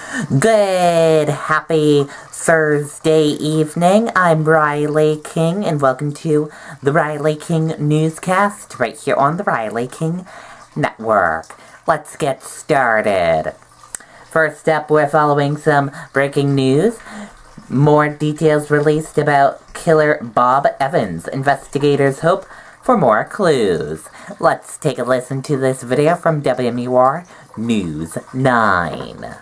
Good, happy Thursday evening. I'm Riley King, and welcome to the Riley King Newscast right here on the Riley King Network. Let's get started. First up, we're following some breaking news. More details released about killer Bob Evans. Investigators hope for more clues. Let's take a listen to this video from WMUR News 9.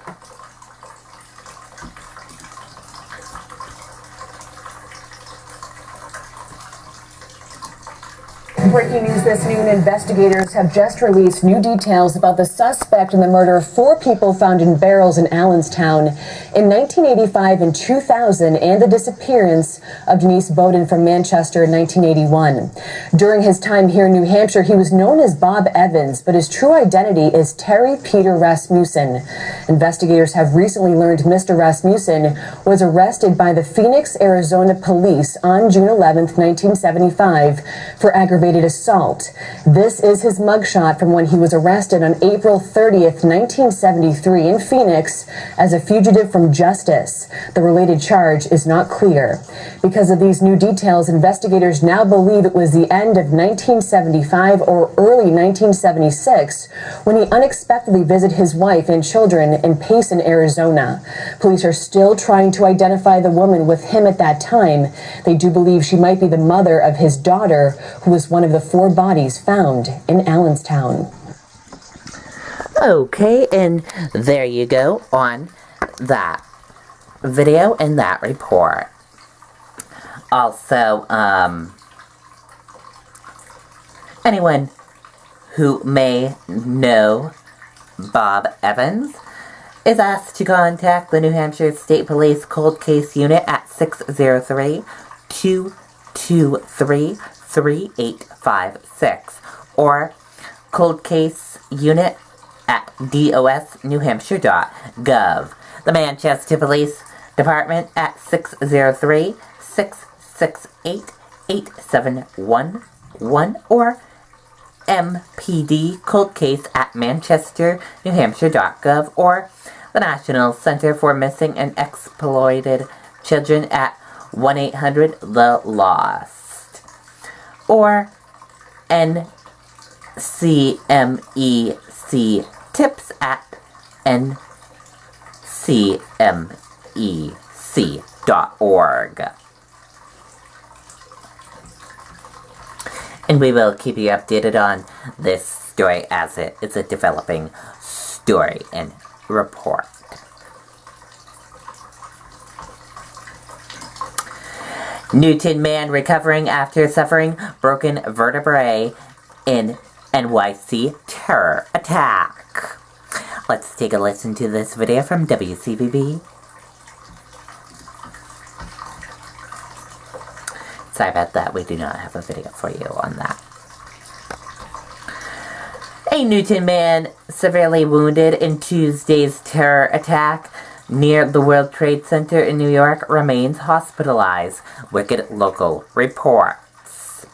Breaking news this noon, investigators have just released new details about the suspect in the murder of 4 people found in barrels in Allenstown in 1985 and 2000, and the disappearance of Denise Bowden from Manchester in 1981. During his time here in New Hampshire, he was known as Bob Evans, but his true identity is Terry Peter Rasmussen. Investigators have recently learned Mr. Rasmussen was arrested by the Phoenix, Arizona police on June 11, 1975 for aggravated assault. This is his mugshot from when he was arrested on April 30th, 1973 in Phoenix as a fugitive from justice. The related charge is not clear. Because of these new details, investigators now believe it was the end of 1975 or early 1976 when he unexpectedly visited his wife and children in Payson, Arizona. Police are still trying to identify the woman with him at that time. They do believe she might be the mother of his daughter, who was one of the 4 bodies found in Allenstown. Okay, and there you go on that video and that report. Also, anyone who may know Bob Evans is asked to contact the New Hampshire State Police Cold Case Unit at 603-223-3856 or Cold Case Unit at dosnewhampshire.gov. The Manchester Police Department at 603-668-8711 or MPD Cold Case at manchesternewhampshire.gov or the National Center for Missing and Exploited Children at 1-800-THE-LOST or NCMEC Tips at ncmec.org. And we will keep you updated on this story as it is a developing story and report. Newton man recovering after suffering broken vertebrae in NYC terror attack. Let's take a listen to this video from WCVB. Sorry about that, we do not have a video for you on that. A Newton man severely wounded in Tuesday's terror attack near the World Trade Center in New York remains hospitalized, Wicked Local reports.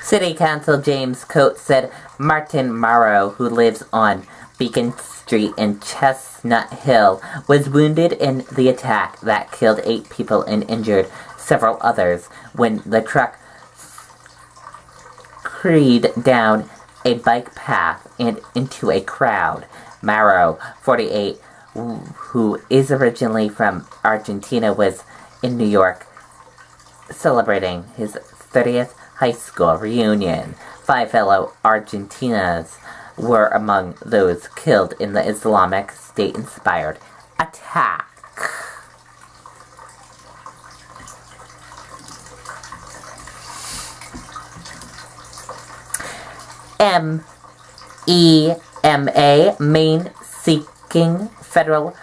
City Council James Coates said Martin Morrow, who lives on Beacon Street in Chestnut Hill, was wounded in the attack that killed 8 people and injured several others when the truck careened down a bike path and into a crowd. Morrow, 48, who is originally from Argentina, was in New York celebrating his 30th high school reunion. 5 fellow Argentinas were among those killed in the Islamic State-inspired attack. MEMA, Maine seeking federal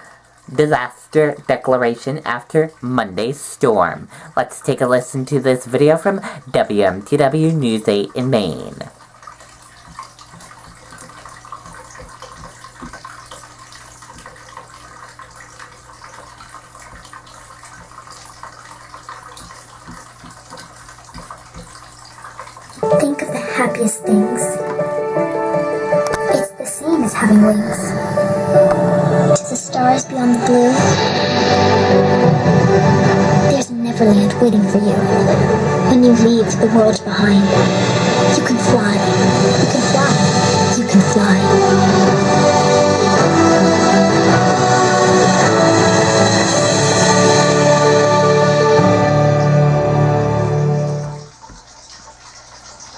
disaster declaration after Monday's storm. Let's take a listen to this video from WMTW News 8 in Maine. happiest things. It's the same as having wings. To the stars beyond the blue, there's a Neverland waiting for you. When you leave the world behind, you can fly. You can fly. You can fly.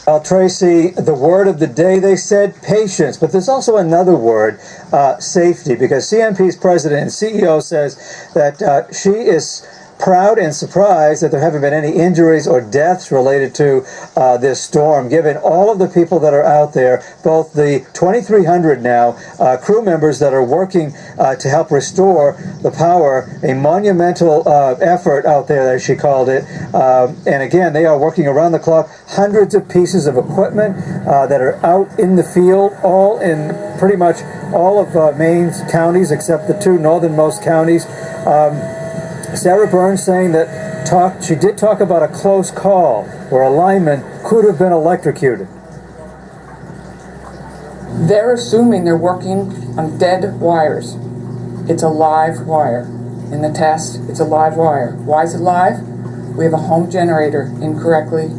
Well, Tracy, the word of the day, they said patience, but there's also another word, safety, because CNP's president and CEO says that she is proud and surprised that there haven't been any injuries or deaths related to this storm, given all of the people that are out there, both the 2,300 now crew members that are working to help restore the power, a monumental effort out there, as she called it. And again, they are working around the clock, hundreds of pieces of equipment that are out in the field, all in pretty much all of Maine's counties except the two northernmost counties. Sarah Burns saying that she did talk about a close call where a lineman could have been electrocuted. They're assuming they're working on dead wires. It's a live wire. In the test, it's a live wire. Why is it live? We have a home generator incorrectly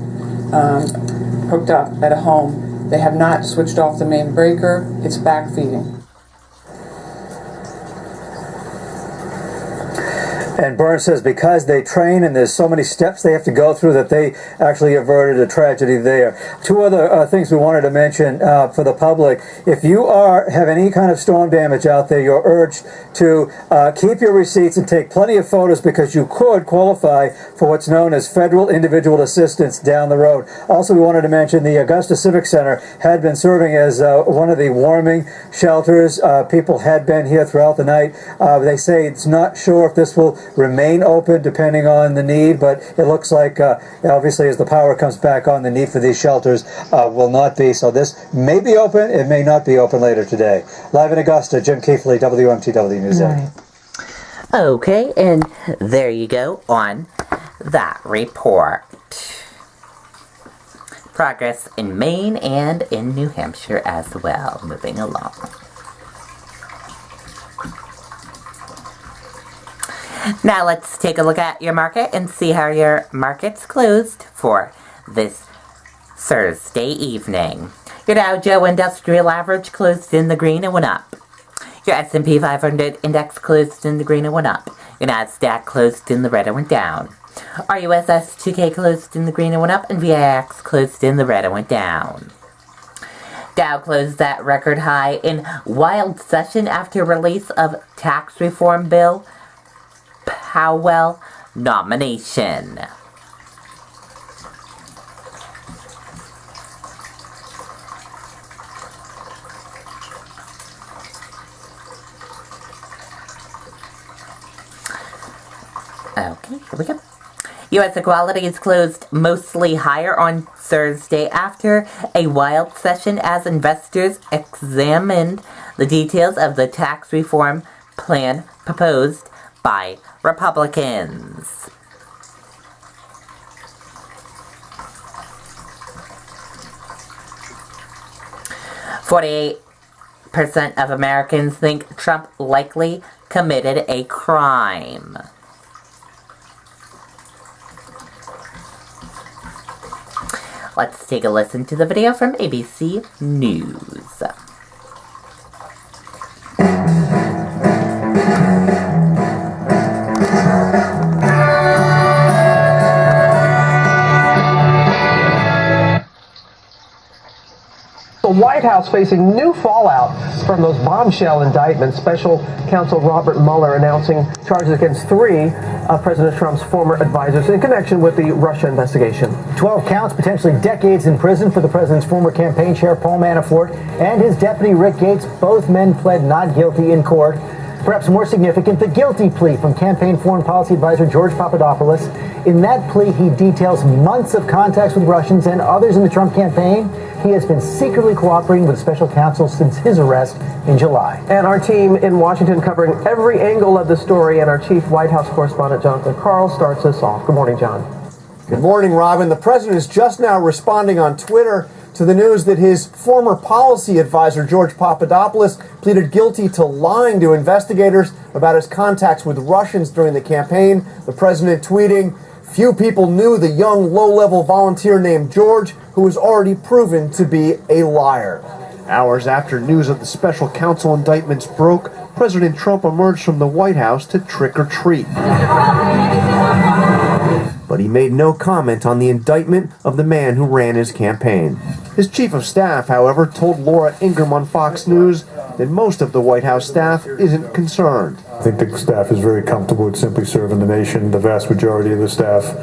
hooked up at a home. They have not switched off the main breaker. It's backfeeding. And Burns says because they train and there's so many steps they have to go through that they actually averted a tragedy there. Two other things we wanted to mention for the public. If you have any kind of storm damage out there, you're urged to keep your receipts and take plenty of photos because you could qualify for what's known as federal individual assistance down the road. Also, we wanted to mention the Augusta Civic Center had been serving as one of the warming shelters. People had been here throughout the night. They say it's not sure if this will remain open depending on the need, but it looks like obviously as the power comes back on, the need for these shelters will not be. So this may be open, it may not be open later today. Live in Augusta, Jim Keithley, WMTW News 8. Okay, and there you go on that report. Progress in Maine and in New Hampshire as well, moving along. Now let's take a look at your market and see how your market's closed for this Thursday evening. Your Dow Jones Industrial Average closed in the green and went up. Your S&P 500 Index closed in the green and went up. Your Nasdaq closed in the red and went down. Our USS 2K closed in the green and went up, and VIX closed in the red and went down. Dow closed at record high in wild session after release of tax reform bill Powell nomination. Okay, here we go. U.S. equalities closed mostly higher on Thursday after a wild session as investors examined the details of the tax reform plan proposed by Republicans. "48% of Americans think Trump likely committed a crime." Let's take a listen to the video from ABC News. The White House facing new fallout from those bombshell indictments. Special Counsel Robert Mueller announcing charges against 3 of President Trump's former advisors in connection with the Russia investigation. 12 counts, potentially decades in prison for the president's former campaign chair, Paul Manafort, and his deputy, Rick Gates. Both men pled not guilty in court. Perhaps more significant, the guilty plea from campaign foreign policy advisor George Papadopoulos. In that plea, he details months of contacts with Russians and others in the Trump campaign. He has been secretly cooperating with special counsel since his arrest in July. And our team in Washington covering every angle of the story, and our chief White House correspondent, Jonathan Karl, starts us off. Good morning, John. Good morning, Robin. The president is just now responding on Twitter to the news that his former policy advisor, George Papadopoulos, pleaded guilty to lying to investigators about his contacts with Russians during the campaign. The president tweeting, "Few people knew the young, low-level volunteer named George, who was already proven to be a liar." Hours after news of the special counsel indictments broke, President Trump emerged from the White House to trick or treat. But he made no comment on the indictment of the man who ran his campaign. His chief of staff, however, told Laura Ingraham on Fox News that most of the White House staff isn't concerned. I think the staff is very comfortable with simply serving the nation. The vast majority of the staff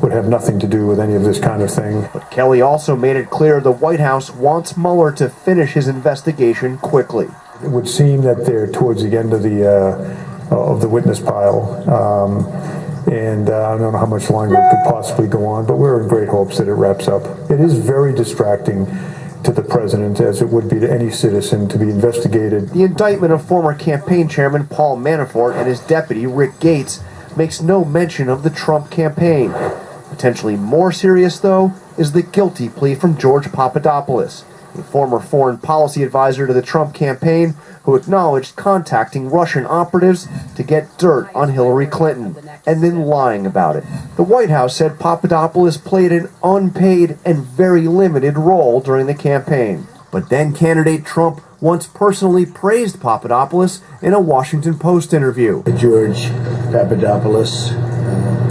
would have nothing to do with any of this kind of thing. But Kelly also made it clear the White House wants Mueller to finish his investigation quickly. It would seem that they're towards the end of the witness pile. And I don't know how much longer it could possibly go on, but we're in great hopes that it wraps up. It is very distracting to the president, as it would be to any citizen, to be investigated. The indictment of former campaign chairman Paul Manafort and his deputy Rick Gates makes no mention of the Trump campaign. Potentially more serious, though, is the guilty plea from George Papadopoulos, a former foreign policy advisor to the Trump campaign who acknowledged contacting Russian operatives to get dirt on Hillary Clinton and then lying about it. The White House said Papadopoulos played an unpaid and very limited role during the campaign. But then candidate Trump once personally praised Papadopoulos in a Washington Post interview. George Papadopoulos,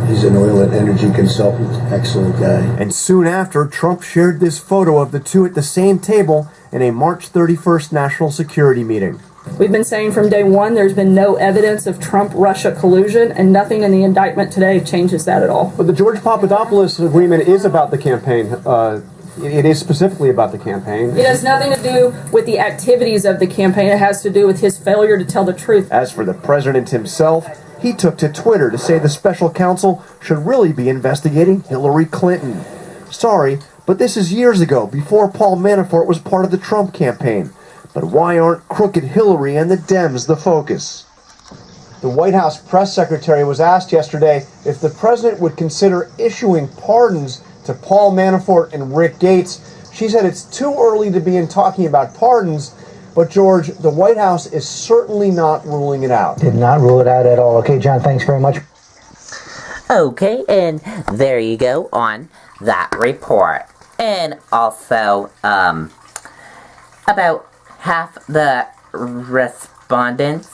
he's an oil and energy consultant, excellent guy. And soon after, Trump shared this photo of the two at the same table in a March 31st national security meeting. We've been saying from day one there's been no evidence of Trump-Russia collusion, and nothing in the indictment today changes that at all. But the George Papadopoulos agreement is about the campaign. It is specifically about the campaign. It has nothing to do with the activities of the campaign. It has to do with his failure to tell the truth. As for the president himself, he took to Twitter to say the special counsel should really be investigating Hillary Clinton. Sorry, but this is years ago, before Paul Manafort was part of the Trump campaign. But why aren't crooked Hillary and the Dems the focus? The White House press secretary was asked yesterday if the president would consider issuing pardons to Paul Manafort and Rick Gates. She said it's too early to begin talking about pardons, but George, the White House is certainly not ruling it out. Did not rule it out at all. Okay, John, thanks very much. Okay, and there you go on that report. And also, about half the respondents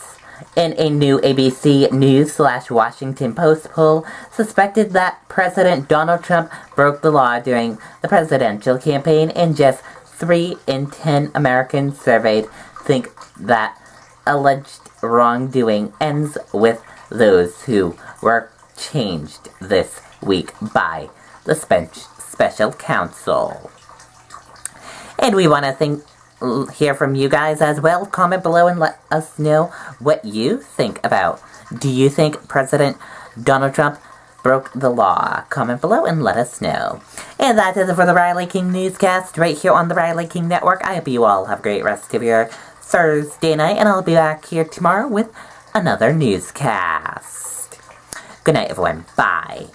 in a new ABC News/Washington Post poll suspected that President Donald Trump broke the law during the presidential campaign, and just 3 in 10 Americans surveyed think that alleged wrongdoing ends with those who were changed this week by the special counsel. And we want to hear from you guys as well. Comment below and let us know what you think about. Do you think President Donald Trump broke the law? Comment below and let us know. And that is it for the Riley King Newscast right here on the Riley King Network. I hope you all have a great rest of your Thursday night, and I'll be back here tomorrow with another newscast. Good night, everyone. Bye.